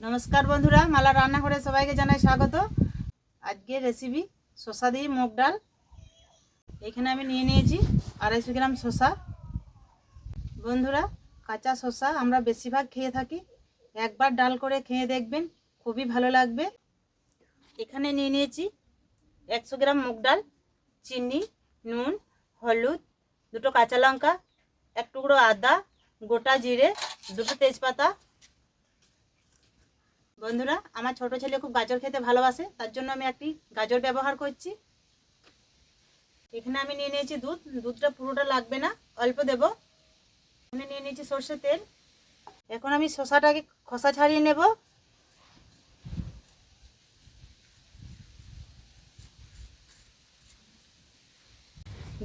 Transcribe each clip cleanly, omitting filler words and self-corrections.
নমস্কার বন্ধুরা, মালা রান্নাঘরে সবাইকে জানাই স্বাগত। আজকে রেসিপি শসা দিয়ে মুগ ডাল। এখানে আমি নিয়ে নিয়েছি 250 গ্রাম শসা। বন্ধুরা, কাঁচা শসা আমরা বেশিরভাগ খেয়ে থাকি, একবার ডাল করে খেয়ে দেখবেন, খুবই ভালো লাগবে। এখানে নিয়ে নিয়েছি 100 গ্রাম মুগ ডাল, চিনি, নুন, হলুদ, 2টো কাঁচা লঙ্কা, 1 টুকরো আদা, গোটা জিরে, 2টো তেজপাতা। বন্ধুরা, আমার ছোট ছেলে খুব গাজর খেতে ভালোবাসে, তার জন্য আমি একটি গাজর ব্যবহার করছি। এখানে আমি নিয়ে নিয়েছি দুধটা পুরোটা লাগবে না, অল্প দেব। এখানে নিয়ে নিয়েছি সরষের তেল। এখন আমি শসাটাকে খোসা ছাড়িয়ে নেব।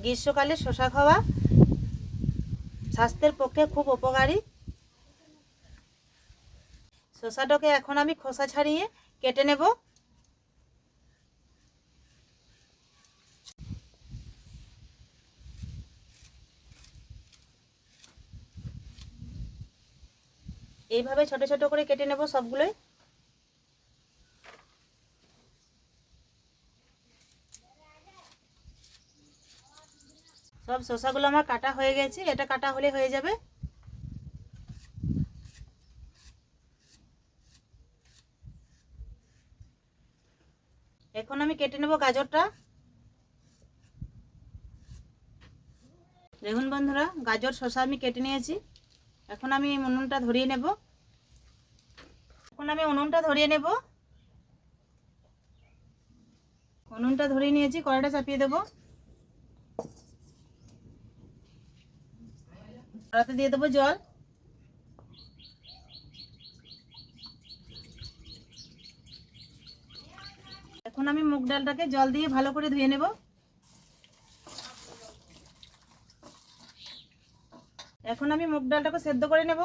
গ্রীষ্মকালে শসা খাওয়া স্বাস্থ্যের পক্ষে খুব উপকারী। শসাটাকে এখন আমি খোসা ছাড়িয়ে কেটে নেব। এইভাবে ছোট ছোট করে কেটে নেব সবগুলোই। সব শসাগুলো আমার কাটা হয়ে গেছে, এটা কাটা হলে হয়ে যাবে। এখন আমি কেটে নেব গাজরটা। দেখুন বন্ধুরা, গাজর শসা আমি কেটে নিয়েছি। এখন আমি উনুনটা ধরিয়ে নেব। উনুনটা ধরিয়ে নিয়েছি, কড়াইটা চাপিয়ে দেব। কড়াইতে দিয়ে দেবো জল। এখন আমি মুগ ডালটাকে জল দিয়ে ভালো করে ধুয়ে নেব। এখন আমি মুগ ডালটাকে সেদ্ধ করে নেব।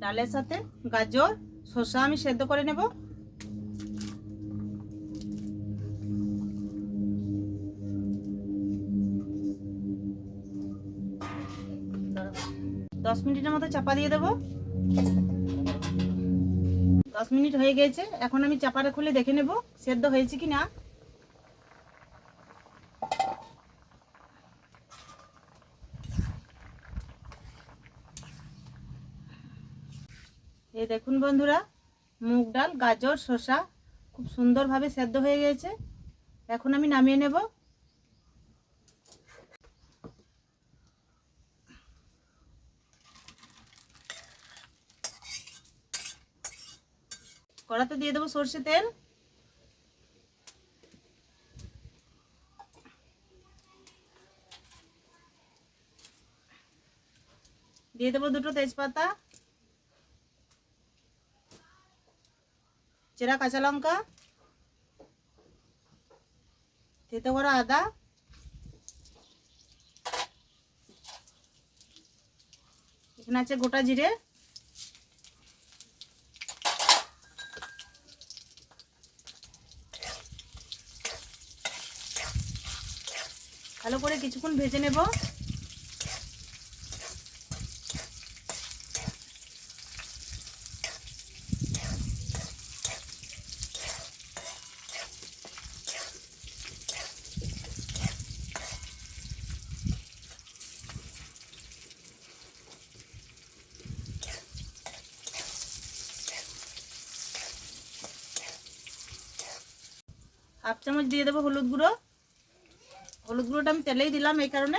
ডালের সাথে গাজর শসা আমি সেদ্ধ করে নেব। দশ মিনিটের মতো চাপা দিয়ে দেব। 10 মিনিট হয়ে গেছে, এখন আমি চাপাটা খুলে দেখে নেব সেদ্ধ হয়েছে কি না। এই দেখুন বন্ধুরা, মুগ ডাল গাজর শসা খুব সুন্দরভাবে সেদ্ধ হয়ে গেছে। এখন আমি নামিয়ে নেব। কড়াতে দিয়ে দেবো সরষে তেল। দিয়ে দেবো 2টো তেজপাতা, চেরা কাঁচা লঙ্কা, থেতো করা আদা, এখানে আছে গোটা জিরে। ভালো করে কিছুক্ষণ ভেজে নেব। হাফ চামচ দিয়ে দেবো হলুদ গুঁড়ো। হলুদ গুঁড়োটা আমি তেলেই দিলাম, এই কারণে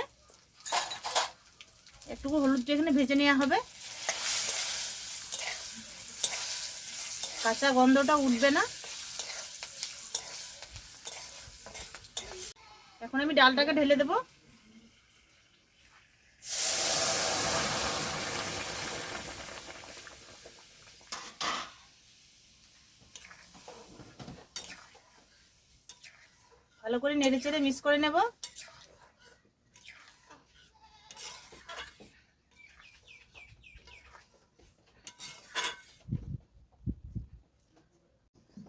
একটু হলুদটা এখানে ভেজে নেওয়া হবে, কাঁচা গন্ধটা উঠবে না। এখন আমি ডালটাকে ঢেলে দেব। ভালো করে নেড়ে চেড়ে মিক্স করে নেব।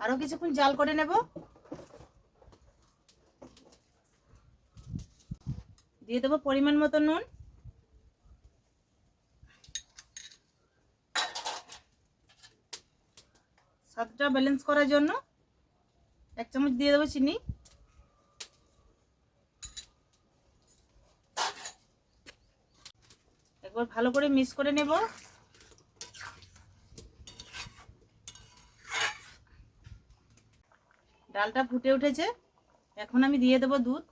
আরো কিছুক্ষণ জাল করে নেব। দিয়ে দেবো পরিমাণ মতো নুন। স্বাদটা ব্যালেন্স করার জন্য 1 চামচ দিয়ে দেবো চিনি। একবার ভালো করে মিক্স করে নেব। ডালটা ফুটে উঠেছে, এখন আমি দিয়ে দেবো দুধ।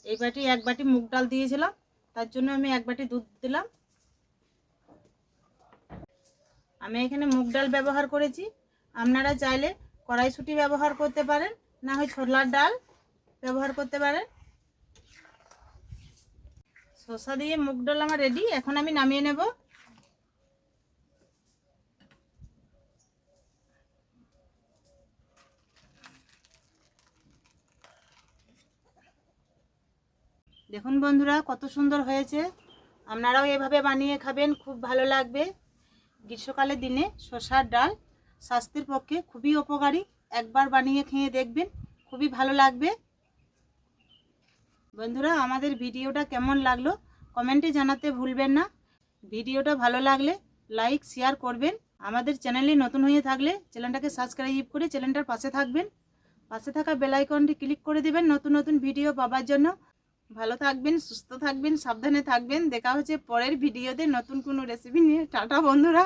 এই বাটি 1 বাটি মুগ ডাল দিয়েছিলাম, তার জন্য আমি 1 বাটি দুধ দিলাম। আমি এখানে মুগ ডাল ব্যবহার করেছি, আপনারা চাইলে কড়াইশুঁটি ব্যবহার করতে পারেন, না হয় ছোলার ডাল ব্যবহার করতে পারেন। শসা দিয়ে মুগ ডাল আমার রেডি, এখন আমি নামিয়ে নেব। দেখুন বন্ধুরা কত সুন্দর হয়েছে, আপনারাও এভাবে বানিয়ে খাবেন, খুব ভালো লাগবে। গ্রীষ্মকালের দিনে শসার ডাল স্বাস্থ্যের পক্ষে খুবই উপকারী, একবার বানিয়ে খেয়ে দেখবেন, খুবই ভালো লাগবে। বন্ধুরা আমাদের ভিডিওটা কেমন লাগলো কমেন্টে জানাতে ভুলবেন না। ভিডিওটা ভালো লাগলে লাইক শেয়ার করবেন। আমাদের চ্যানেলে নতুন হয়ে থাকলে চ্যানেলটাকে সাবস্ক্রাইব করে চ্যানেলটার পাশে থাকবেন। পাশে থাকা বেল আইকনটি ক্লিক করে দিবেন নতুন নতুন ভিডিও পাওয়ার জন্য। ভালো থাকবেন, সুস্থ থাকবেন, সাবধানে থাকবেন। দেখা হচ্ছে পরের ভিডিওতে নতুন কোনো রেসিপি নিয়ে। টাটা বন্ধুরা।